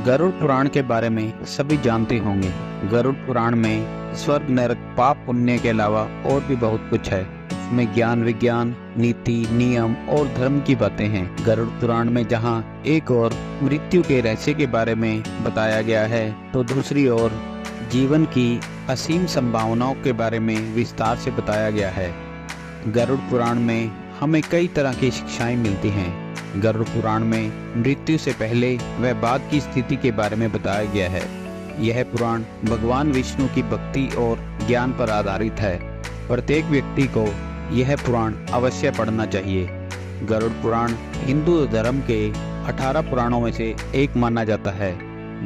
गरुड़ पुराण के बारे में सभी जानते होंगे। गरुड़ पुराण में स्वर्ग नरक पाप पुण्य के अलावा और भी बहुत कुछ है। इसमें ज्ञान विज्ञान नीति नियम और धर्म की बातें हैं। गरुड़ पुराण में जहाँ एक और मृत्यु के रहस्य के बारे में बताया गया है, तो दूसरी ओर जीवन की असीम संभावनाओं के बारे में विस्तार से बताया गया है। गरुड़ पुराण में हमें कई तरह की शिक्षाएं मिलती हैं। गरुड़ पुराण में मृत्यु से पहले व बाद की स्थिति के बारे में बताया गया है। यह पुराण भगवान विष्णु की भक्ति और ज्ञान पर आधारित है। प्रत्येक व्यक्ति को यह पुराण अवश्य पढ़ना चाहिए। गरुड़ पुराण हिंदू धर्म के 18 पुराणों में से एक माना जाता है।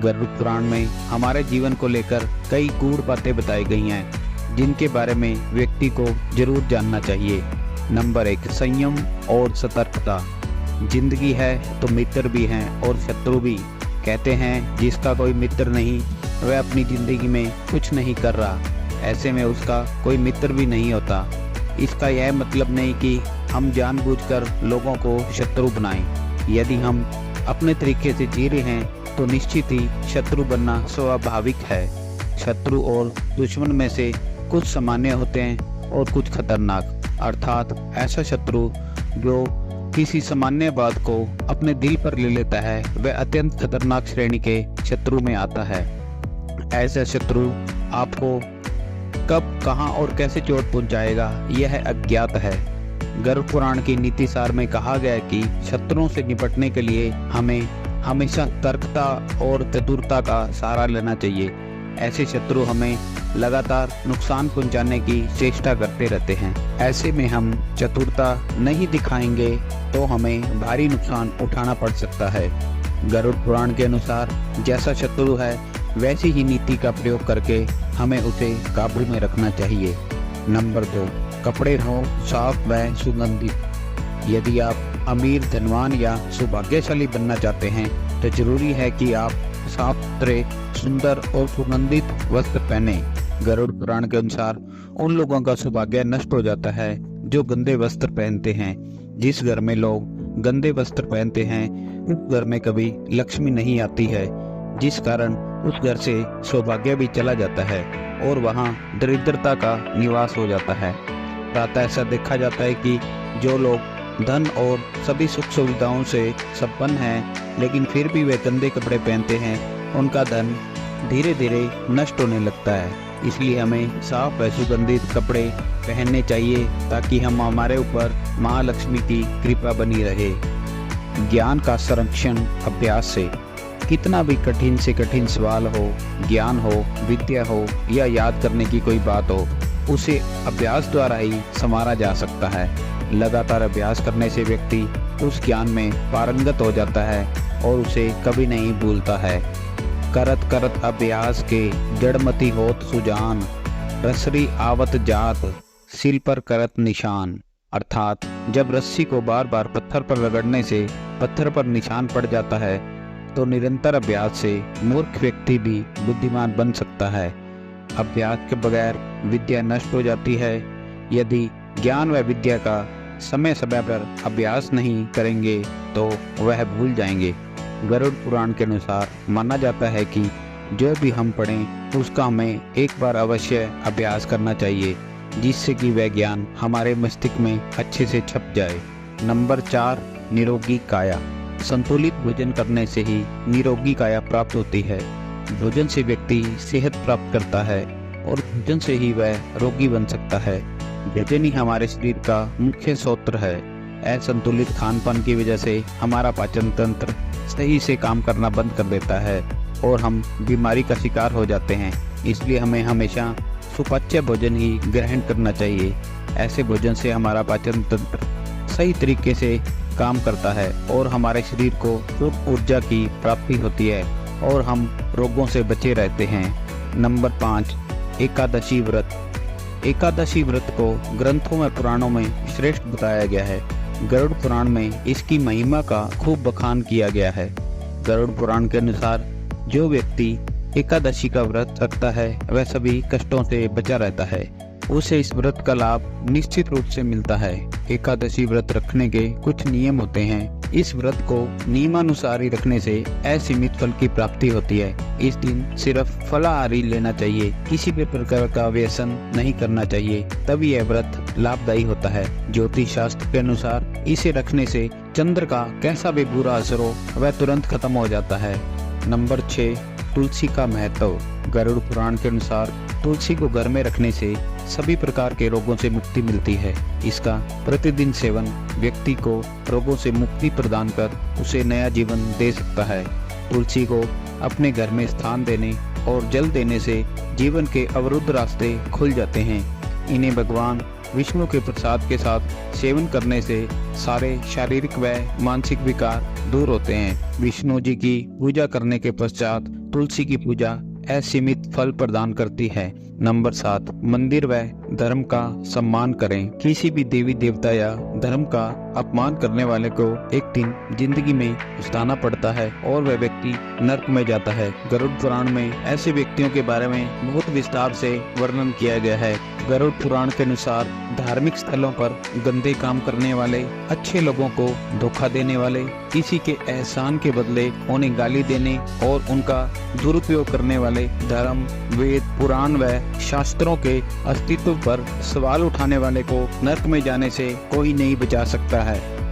गरुड़ पुराण में हमारे जीवन को लेकर कई गूढ़ बातें बताई गई हैं, जिनके बारे में व्यक्ति को जरूर जानना चाहिए। नंबर 1, संयम और सतर्कता। जिंदगी है तो मित्र भी हैं और शत्रु भी। कहते हैं जिसका कोई मित्र नहीं वह अपनी जिंदगी में कुछ नहीं कर रहा, ऐसे में उसका कोई मित्र भी नहीं होता। इसका यह मतलब नहीं कि हम जानबूझकर लोगों को शत्रु बनाएं। यदि हम अपने तरीके से जी रहे हैं तो निश्चित ही शत्रु बनना स्वाभाविक है। शत्रु और दुश्मन में से कुछ सामान्य होते हैं और कुछ खतरनाक, अर्थात ऐसा शत्रु जो किसी सामान्य बात को अपने दिल पर ले लेता है वह अत्यंत खतरनाक श्रेणी के शत्रु में आता है। ऐसा शत्रु आपको कब, कहां और कैसे चोट पहुंचाएगा यह अज्ञात है। गरुड़ पुराण की नीति सार में कहा गया है कि शत्रुओं से निपटने के लिए हमें हमेशा तर्कता और चतुरता का सहारा लेना चाहिए। ऐसे शत्रु हमें लगातार नुकसान पहुंचाने की चेष्टा करते रहते हैं। ऐसे में हम चतुरता नहीं दिखाएंगे तो हमें भारी नुकसान उठाना पड़ सकता है। गरुड़ पुराण के अनुसार जैसा शत्रु है वैसी ही नीति का प्रयोग करके हमें उसे काबू में रखना चाहिए। नंबर 2, कपड़े हो साफ व सुगंधित। यदि आप अमीर, धनवान या सौभाग्यशाली बनना चाहते हैं तो जरूरी है कि आप साफ सुथरे, सुंदर और सुगंधित वस्त्र पहने। गरुड़ पुराण के अनुसार उन लोगों का सौभाग्य नष्ट हो जाता है जो गंदे वस्त्र पहनते हैं। जिस घर में लोग गंदे वस्त्र पहनते हैं उस घर में कभी लक्ष्मी नहीं आती है, जिस कारण उस घर से सौभाग्य भी चला जाता है और वहां दरिद्रता का निवास हो जाता है। प्रातः ऐसा देखा जाता है कि जो लोग धन और सभी सुख सुविधाओं से संपन्न हैं लेकिन फिर भी वे गंदे कपड़े पहनते हैं, उनका धन धीरे धीरे नष्ट होने लगता है। इसलिए हमें साफ व सुगंधित कपड़े पहनने चाहिए ताकि हमारे ऊपर महालक्ष्मी की कृपा बनी रहे। ज्ञान का संरक्षण अभ्यास से। कितना भी कठिन से कठिन सवाल हो, ज्ञान हो, विद्या हो या याद करने की कोई बात हो, उसे अभ्यास द्वारा ही संवारा जा सकता है। लगातार अभ्यास करने से व्यक्ति उस ज्ञान में पारंगत हो जाता है और उसे कभी नहीं भूलता है। करत करत अभ्यास के जड़मती होत सुजान, रसरी आवत जात सिल पर करत निशान। अर्थात जब रस्सी को बार बार पत्थर पर रगड़ने से पत्थर पर निशान पड़ जाता है तो निरंतर अभ्यास से मूर्ख व्यक्ति भी बुद्धिमान बन सकता है। अभ्यास के बगैर विद्या नष्ट हो जाती है। यदि ज्ञान व विद्या का समय समय पर अभ्यास नहीं करेंगे तो वह भूल जाएंगे। गरुड़ पुराण के अनुसार माना जाता है कि जो भी हम पढ़ें उसका हमें एक बार अवश्य अभ्यास करना चाहिए, जिससे कि वह ज्ञान हमारे मस्तिष्क में अच्छे से छप जाए। नंबर 4, निरोगी काया। संतुलित भोजन करने से ही निरोगी काया प्राप्त होती है। भोजन से व्यक्ति सेहत प्राप्त करता है और भोजन से ही वह रोगी बन सकता है। भोजन ही हमारे शरीर का मुख्य स्रोत है। असंतुलित खान पान की वजह से हमारा पाचन तंत्र सही से काम करना बंद कर देता है और हम बीमारी का शिकार हो जाते हैं। इसलिए हमें हमेशा सुपाच्य भोजन ही ग्रहण करना चाहिए। ऐसे भोजन से हमारा पाचन तंत्र सही तरीके से काम करता है और हमारे शरीर को पूर्ण ऊर्जा की प्राप्ति होती है और हम रोगों से बचे रहते हैं। नंबर 5, एकादशी व्रत। एकादशी व्रत को ग्रंथों में, पुराणों में श्रेष्ठ बताया गया है। गरुड़ पुराण में इसकी महिमा का खूब बखान किया गया है। गरुड़ पुराण के अनुसार जो व्यक्ति एकादशी का व्रत रखता है वह सभी कष्टों से बचा रहता है। उसे इस व्रत का लाभ निश्चित रूप से मिलता है। एकादशी व्रत रखने के कुछ नियम होते हैं। इस व्रत को नियमानुसार रखने से असीमित फल की प्राप्ति होती है। इस दिन सिर्फ फलाहारी लेना चाहिए, किसी भी प्रकार का व्यसन नहीं करना चाहिए, तभी यह व्रत लाभदायी होता है। ज्योतिष शास्त्र के अनुसार इसे रखने से चंद्र का कैसा भी बुरा असर हो वह तुरंत खत्म हो जाता है। नंबर 6, तुलसी का महत्व। गरुड़ पुराण के अनुसार तुलसी को घर में रखने से सभी प्रकार के रोगों से मुक्ति मिलती है। इसका प्रतिदिन सेवन व्यक्ति को रोगों से मुक्ति प्रदान कर उसे नया जीवन दे सकता है। तुलसी को अपने घर में स्थान देने और जल देने से जीवन के अवरुद्ध रास्ते खुल जाते हैं। इन्हें भगवान विष्णु के प्रसाद के साथ सेवन करने से सारे शारीरिक व मानसिक विकार दूर होते हैं। विष्णु जी की पूजा करने के पश्चात तुलसी की पूजा असीमित फल प्रदान करती है। नंबर 7, मंदिर व धर्म का सम्मान करें। किसी भी देवी देवता या धर्म का अपमान करने वाले को एक दिन जिंदगी में पछताना पड़ता है और वह व्यक्ति नरक में जाता है। गरुड़ पुराण में ऐसे व्यक्तियों के बारे में बहुत विस्तार से वर्णन किया गया है। गरुड़ पुराण के अनुसार धार्मिक स्थलों पर गंदे काम करने वाले, अच्छे लोगों को धोखा देने वाले, किसी के एहसान के बदले उन्हें गाली देने और उनका दुरुपयोग करने वाले, धर्म, वेद, पुराण व शास्त्रों के अस्तित्व पर सवाल उठाने वाले को नरक में जाने से कोई नहीं बचा सकता है।